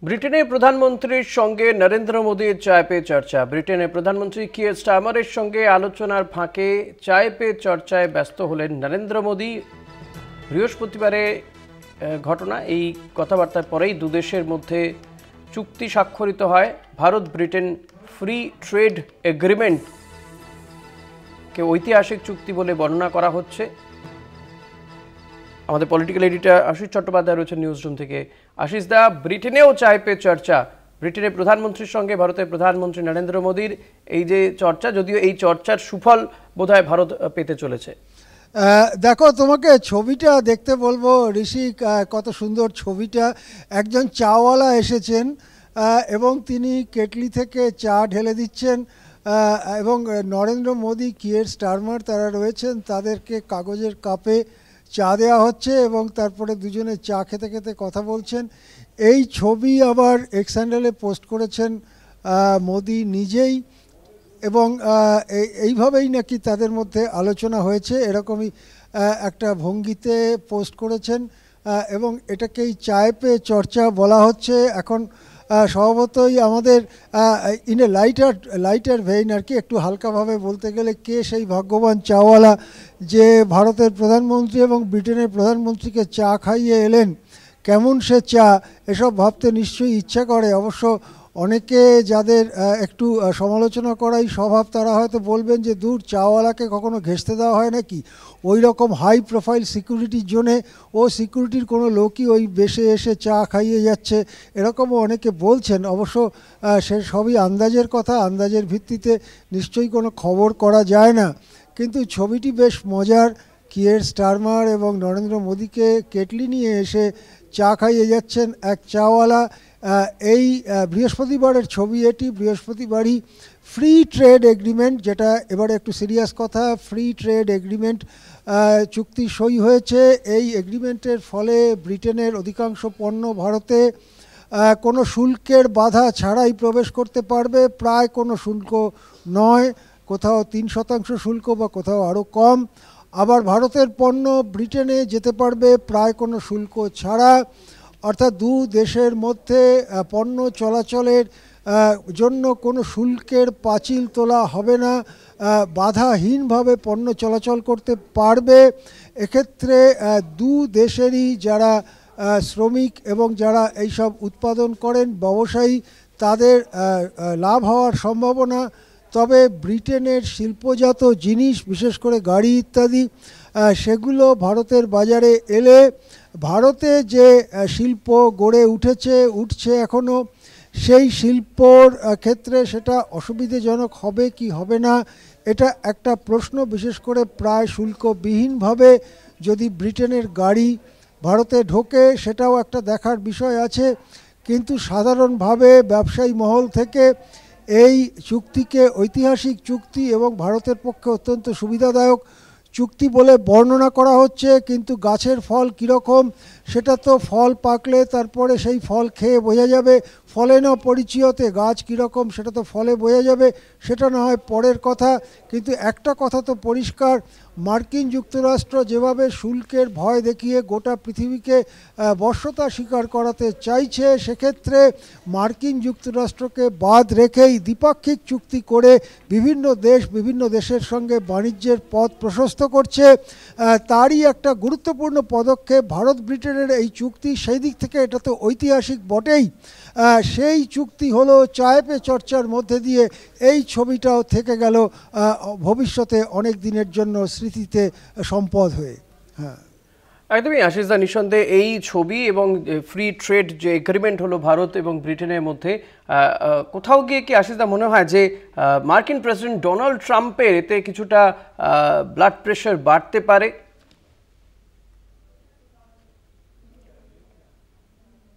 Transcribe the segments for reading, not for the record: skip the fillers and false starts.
ব্রিটেনের প্রধানমন্ত্রীর সঙ্গে নরেন্দ্র মোদীর চায় পে চর্চা। ব্রিটেনের প্রধানমন্ত্রী কিয়ার স্টারমারের সঙ্গে আলোচনার ফাঁকে চায় পে চর্চায় ব্যস্ত হলেন নরেন্দ্র মোদী। বৃহস্পতিবারে ঘটনা, এই কথাবার্তার পরেই দুদেশের মধ্যে চুক্তি স্বাক্ষরিত হয়। ভারত ব্রিটেন ফ্রি ট্রেড এগ্রিমেন্টকে ঐতিহাসিক চুক্তি বলে বর্ণনা করা হচ্ছে। আমাদের পলিটিক্যাল এডিটর আশিস চট্টোপাধ্যায় রয়েছেন নিউজ রুম থেকে। আশিস দা, ব্রিটেনেও চায় পে চর্চা, ব্রিটেনের প্রধানমন্ত্রীর সঙ্গে ভারতের প্রধানমন্ত্রী নরেন্দ্র মোদীর এই যে চর্চা, যদিও এই চর্চার সুফল বোধহয় ভারত পেতে চলেছে। দেখো, তোমাকে ছবিটা দেখতে বলবো ঋষি, কত সুন্দর ছবিটা। একজন চাওয়ালা এসেছেন এবং তিনি কেটলি থেকে চা ঢেলে দিচ্ছেন এবং নরেন্দ্র মোদী, কিয়ার স্টারমার তারা রয়েছেন, তাদেরকে কাগজের কাপে চা দেওয়া হচ্ছে এবং তারপরে দুজনে চা খেতে খেতে কথা বলছেন। এই ছবি আবার এক্স হ্যান্ডেলে পোস্ট করেছেন মোদী নিজেই এবং এইভাবেই নাকি তাদের মধ্যে আলোচনা হয়েছে, এরকমই একটা ভঙ্গিতে পোস্ট করেছেন এবং এটাকেই চায় পে চর্চা বলা হচ্ছে। এখন স্বভাবতই আমাদের ইন এ লাইটার ভেইন আর কি, একটু হালকাভাবে বলতে গেলে, কে সেই ভাগ্যবান চাওয়ালা যে ভারতের প্রধানমন্ত্রী এবং ব্রিটেনের প্রধানমন্ত্রীকে চা খাইয়ে এলেন। কেমন সে চা, এসব ভাবতে নিশ্চয়ই ইচ্ছা করে। অবশ্য অনেকে যাদের একটু সমালোচনা করাই স্বভাব, তারা হয়তো বলবেন যে দূর, চাওয়ালাকে কখনো ঘেঁষতে দেওয়া হয় নাকি? ওই রকম হাই প্রোফাইল সিকিউরিটির জন্যে ও সিকিউরিটির কোনো লোকই ওই বেশে এসে চা খাইয়ে যাচ্ছে, এরকমও অনেকে বলছেন। অবশ্য সে সবই আন্দাজের কথা, আন্দাজের ভিত্তিতে নিশ্চয়ই কোনো খবর করা যায় না। কিন্তু ছবিটি বেশ মজার। কিয়ার স্টারমার এবং নরেন্দ্র মোদীকে কেটলি নিয়ে এসে চা খাইয়ে যাচ্ছেন এক চাওয়ালা। এই বৃহস্পতিবারের ছবি এটি। বৃহস্পতিবারই ফ্রি ট্রেড এগ্রিমেন্ট, যেটা এবারে একটু সিরিয়াস কথা, ফ্রি ট্রেড এগ্রিমেন্ট চুক্তি সই হয়েছে। এই এগ্রিমেন্টের ফলে ব্রিটেনের অধিকাংশ পণ্য ভারতে কোনো শুল্কের বাধা ছাড়াই প্রবেশ করতে পারবে। প্রায় কোনো শুল্ক নয়, কোথাও 3% শুল্ক বা কোথাও আরও কম। আবার ভারতের পণ্য ব্রিটেনে যেতে পারবে প্রায় কোনো শুল্ক ছাড়া। অর্থাৎ দু দেশের মধ্যে পণ্য চলাচলের জন্য কোনো শুল্কের পাঁচিল তোলা হবে না, বাধাহীনভাবে পণ্য চলাচল করতে পারবে। এক্ষেত্রে দু দেশেরই যারা শ্রমিক এবং যারা এইসব উৎপাদন করেন, ব্যবসায়ী, তাদের লাভ হওয়ার সম্ভাবনা। তবে ব্রিটেনের শিল্পজাত জিনিস, বিশেষ করে গাড়ি ইত্যাদি, সেগুলো ভারতের বাজারে এলে ভারতে যে শিল্প গড়ে উঠছে এখনও, সেই শিল্পর ক্ষেত্রে সেটা অসুবিধাজনক হবে কি হবে না, এটা একটা প্রশ্ন। বিশেষ করে প্রায় শুল্কবিহীনভাবে যদি ব্রিটেনের গাড়ি ভারতে ঢোকে, সেটাও একটা দেখার বিষয় আছে। কিন্তু সাধারণভাবে ব্যবসায়ী মহল থেকে এই চুক্তিকে ঐতিহাসিক চুক্তি এবং ভারতের পক্ষে অত্যন্ত সুবিধাদায়ক চুক্তি বলে বর্ণনা করা হচ্ছে। কিন্তু গাছের ফল কীরকম, সেটা তো ফল পাকলে তারপরে সেই ফল খেয়ে বোঝা যাবে। ফলে না পরিচয়তে গাছ কীরকম সেটা তো ফলে বোঝা যাবে, সেটা না হয় পরের কথা। কিন্তু একটা কথা তো পরিষ্কার, মার্কিন যুক্তরাষ্ট্র যেভাবে শুল্কের ভয় দেখিয়ে গোটা পৃথিবীকে বশ্যতা স্বীকার করাতে চাইছে, সেক্ষেত্রে মার্কিন যুক্তরাষ্ট্রকে বাদ রেখেই দ্বিপাক্ষিক চুক্তি করে বিভিন্ন দেশের সঙ্গে বাণিজ্যের পথ প্রশস্ত করছে। তারই একটা গুরুত্বপূর্ণ পদক্ষেপ ভারত ব্রিটেনের এই চুক্তি। সেই দিক থেকে এটা তো ঐতিহাসিক বটেই। সেই চুক্তি হলো চায় পে চর্চার মধ্যে দিয়ে এই ছবিটাও থেকে গেল ভবিষ্যতে অনেক দিনের জন্য স্মৃতিতে সম্পদ হয়ে। হ্যাঁ, একদমই আশিস দা, নিঃসন্দেহে এই ছবি এবং ফ্রি ট্রেড যে এগ্রিমেন্ট হলো ভারত এবং ব্রিটেনের মধ্যে, কোথাও গিয়ে কি আশিস দা মনে হয় যে মার্কিন প্রেসিডেন্ট ডোনাল্ড ট্রাম্পের এতে কিছুটা ব্লাড প্রেশার বাড়তে পারে?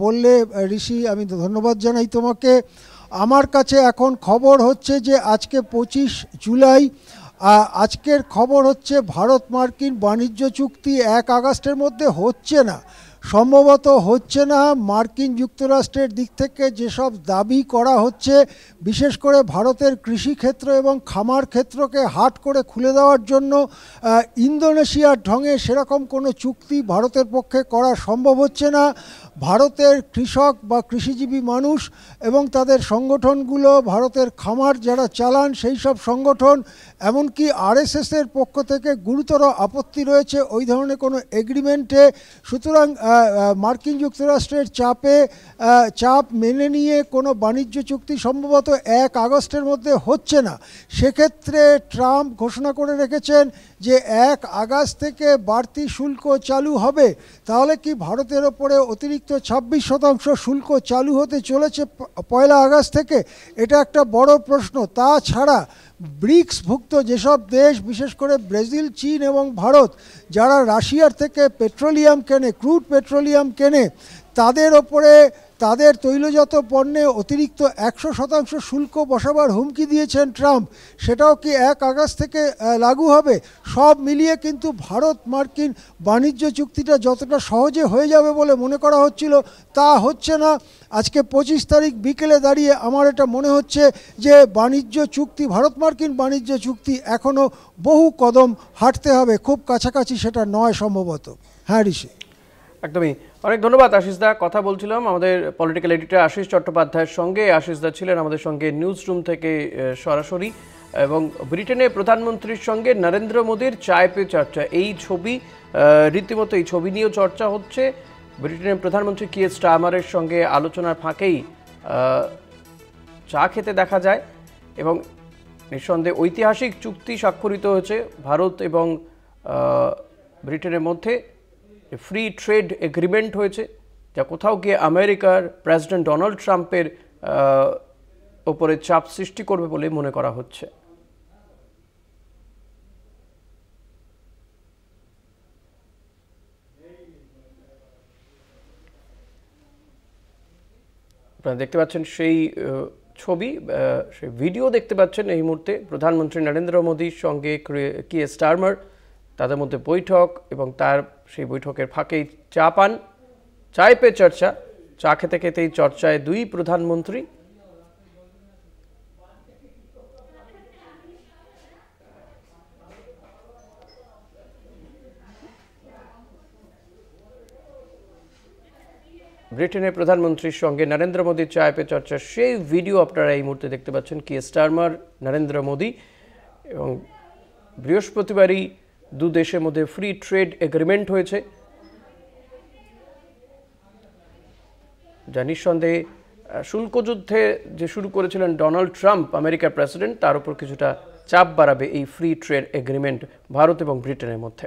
বললে ঋষি, আমি ধন্যবাদ জানাই তোমাকে। আমার কাছে এখন খবর হচ্ছে যে আজকে 25 জুলাই, আজকের খবর হচ্ছে ভারত মার্কিন বাণিজ্য চুক্তি 1 আগস্টের মধ্যে হচ্ছে না, সম্ভবত হচ্ছে না। মার্কিন যুক্তরাষ্ট্রের দিক থেকে যেসব দাবি করা হচ্ছে, বিশেষ করে ভারতের কৃষিক্ষেত্র এবং খামার ক্ষেত্রকে হাট করে খুলে দেওয়ার জন্য ইন্দোনেশিয়ার ঢঙে সেরকম কোনো চুক্তি ভারতের পক্ষে করা সম্ভব হচ্ছে না। ভারতের কৃষক বা কৃষিজীবী মানুষ এবং তাদের সংগঠনগুলো, ভারতের খামার যারা চালান সেই সব সংগঠন, এমনকি আরএসএসের পক্ষ থেকে গুরুতর আপত্তি রয়েছে ওই ধরনের কোনো এগ্রিমেন্টে। সুতরাং মার্কিন যুক্তরাষ্ট্রের চাপ মেনে নিয়ে কোনো বাণিজ্য চুক্তি সম্ভবত 1 আগস্টের মধ্যে হচ্ছে না। সেক্ষেত্রে ট্রাম্প ঘোষণা করে রেখেছেন যে 1 আগস্ট থেকে বাড়তি শুল্ক চালু হবে। তাহলে কি ভারতের ওপরে অতিরিক্ত 26% শুল্ক চালু হতে চলেছে 1 আগস্ট থেকে? এটা একটা বড় প্রশ্ন। তাছাড়া ব্রিক্সভুক্ত যেসব দেশ, বিশেষ করে ব্রাজিল, চীন এবং ভারত, যারা রাশিয়ার থেকে পেট্রোলিয়াম কেনে, ক্রুড পেট্রোলিয়াম কেনে, তাদের ওপরে তাদের তৈলজাত পণ্যে অতিরিক্ত 100% শুল্ক বসাবার হুমকি দিয়েছেন ট্রাম্প। সেটাও কি 1 আগস্ট থেকে লাগু হবে? সব মিলিয়ে কিন্তু ভারত মার্কিন বাণিজ্য চুক্তিটা যতটা সহজে হয়ে যাবে বলে মনে করা হচ্ছিল, তা হচ্ছে না। আজকে 25 তারিখ বিকেলে দাঁড়িয়ে আমার এটা মনে হচ্ছে যে বাণিজ্য চুক্তি, ভারত মার্কিন বাণিজ্য চুক্তি এখনও বহু কদম হাঁটতে হবে, খুব কাছাকাছি সেটা নয় সম্ভবত। হ্যাঁ ঋষি, একদমই। অনেক ধন্যবাদ আশিসদা। কথা বলছিলাম আমাদের পলিটিক্যাল এডিটর আশিস চট্টোপাধ্যায়ের সঙ্গে। আশিসদা ছিলেন আমাদের সঙ্গে নিউজ রুম থেকে সরাসরি। এবং ব্রিটেনের প্রধানমন্ত্রীর সঙ্গে নরেন্দ্র মোদীর চায় পে চর্চা, এই ছবি রীতিমতো, এই ছবি নিয়েও চর্চা হচ্ছে। ব্রিটেনের প্রধানমন্ত্রী কিয়ার স্টারমারের সঙ্গে আলোচনার ফাঁকেই চা খেতে দেখা যায় এবং নিঃসন্দেহে ঐতিহাসিক চুক্তি স্বাক্ষরিত হয়েছে ভারত এবং ব্রিটেনের মধ্যে। ফ্রি ট্রেড এগ্রিমেন্ট হয়েছে, যা কোথাও গিয়ে আমেরিকার প্রেসিডেন্ট ডোনাল্ড ট্রাম্পের ওপরে চাপ সৃষ্টি করবে বলে মনে করা হচ্ছে। আপনারা দেখতে পাচ্ছেন সেই ছবি, সেই ভিডিও দেখতে পাচ্ছেন এই মুহূর্তে। প্রধানমন্ত্রী নরেন্দ্র মোদীর সঙ্গে কিয়ার স্টারমার, তাদের মধ্যে বৈঠক এবং তার সেই বৈঠকের ফাঁকেই চা পান। চায় পে চর্চা, চা খেতে খেতেই চর্চায় দুই প্রধানমন্ত্রী। ব্রিটেনের প্রধানমন্ত্রীর সঙ্গে নরেন্দ্র মোদীর চায় পে চর্চার সেই ভিডিও আপনারা এই মুহূর্তে দেখতে পাচ্ছেন। কিয়ার স্টারমার, নরেন্দ্র মোদী, এবং বৃহস্পতিবারই দু দেশের মধ্যে ফ্রি ট্রেড এগ্রিমেন্ট হয়েছে, যা নিঃসন্দেহে শুল্ক যুদ্ধে যে শুরু করেছিলেন ডোনাল্ড ট্রাম্প, আমেরিকার প্রেসিডেন্ট, তার উপর কিছুটা চাপ বাড়াবে এই ফ্রি ট্রেড এগ্রিমেন্ট ভারত এবং ব্রিটেনের মধ্যে।